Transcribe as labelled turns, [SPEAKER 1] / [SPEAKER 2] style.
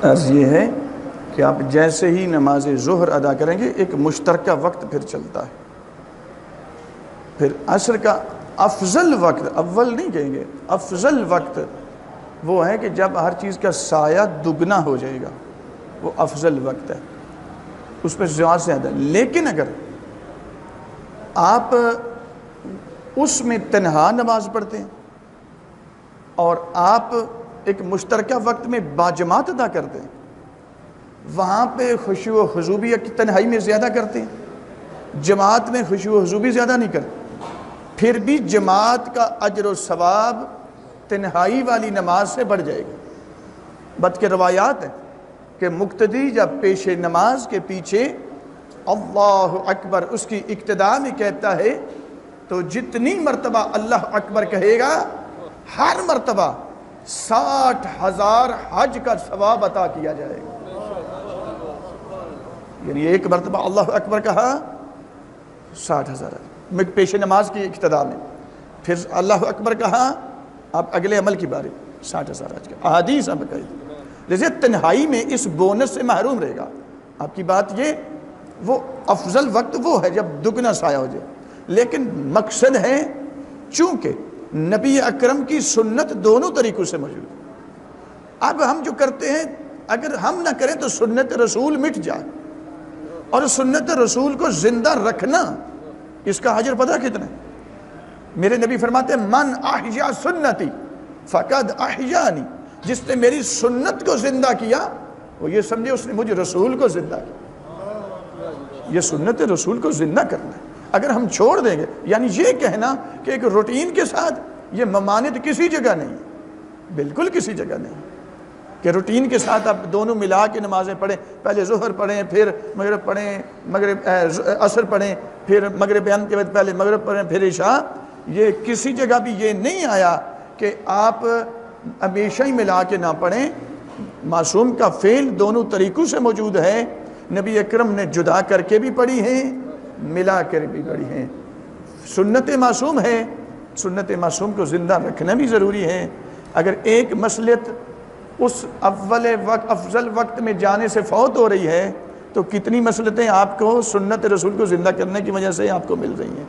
[SPEAKER 1] عرض یہ ہے کہ آپ جیسے ہی نماز ظہر ادا کریں گے ایک مشترکہ وقت پھر چلتا ہے. پھر عصر کا افضل وقت، اول نہیں کہیں گے، افضل وقت وہ ہے کہ جب ہر چیز کا سایہ دگنا ہو جائے گا، وہ افضل وقت ہے، اس پہ زیادہ سے زیادہ. لیکن اگر آپ اس میں تنہا نماز پڑھتے ہیں اور آپ ایک مشترکہ وقت میں باجماعت ادا کرتے ہیں، وہاں پہ خشوع و خضوع بھی تنہائی میں زیادہ کرتے ہیں، جماعت میں خشوع و خضوع بھی زیادہ نہیں کرتے، پھر بھی جماعت کا اجر و ثواب تنہائی والی نماز سے بڑھ جائے گا. بلکہ روایات ہیں کہ مقتدی جب پیش نماز کے پیچھے اللہ اکبر اس کی ابتدا میں کہتا ہے تو جتنی مرتبہ اللہ اکبر کہے گا ہر مرتبہ 60,000 حج کا ثواب عطا کیا جائے گا. یعنی ایک مرتبہ اللہ اکبر کہا 60,000 پیش نماز کی ابتدا میں، پھر اللہ اکبر کہا اب اگلے عمل کی باری 60,000 حج کا. احادیث اب کہی جیسے تنہائی میں اس بونس سے محروم رہے گا. آپ کی بات یہ وہ افضل وقت وہ ہے جب دگنا سایہ ہو جائے. لیکن مقصد ہے چونکہ نبی اکرم کی سنت دونوں طریقوں سے موجود ہے. اب ہم جو کرتے ہیں اگر ہم نہ کریں تو سنت رسول مٹ جائے، اور سنت رسول کو زندہ رکھنا اس کا اجر پتہ کتنا ہے؟ میرے نبی فرماتے ہیں من احیا سنتی فقد احیانی، جس نے میری سنت کو زندہ کیا وہ یہ سمجھے اس نے مجھے رسول کو زندہ کیا. یہ سنت رسول کو زندہ کرنا ہے. اگر ہم چھوڑ دیں گے یعنی یہ کہنا کہ ایک روٹین کے ساتھ، یہ ممانعت کسی جگہ نہیں، بالکل کسی جگہ نہیں کہ روٹین کے ساتھ آپ دونوں ملا کے نمازیں پڑھیں، پہلے ظہر پڑھیں پھر مغرب پڑھیں، عصر پڑھیں پھر مغرب کے بعد پہلے مغرب پڑھیں پھر عشاء. یہ کسی جگہ بھی یہ نہیں آیا کہ آپ ہمیشہ ہی ملا کے نہ پڑھیں. معصوم کا فعل دونوں طریقوں سے موجود ہے. نبی اکرم نے جدا کر کے بھی پڑھی ہیں، ملا کر بھی پڑھی ہیں. سنت معصوم ہے، سنت معصوم کو زندہ رکھنا بھی ضروری ہے. اگر ایک مصلحت اس افضل وقت میں جانے سے فوت ہو رہی ہے تو کتنی مصلحتیں آپ کو سنت رسول کو زندہ کرنے کی وجہ سے آپ کو مل رہی ہیں.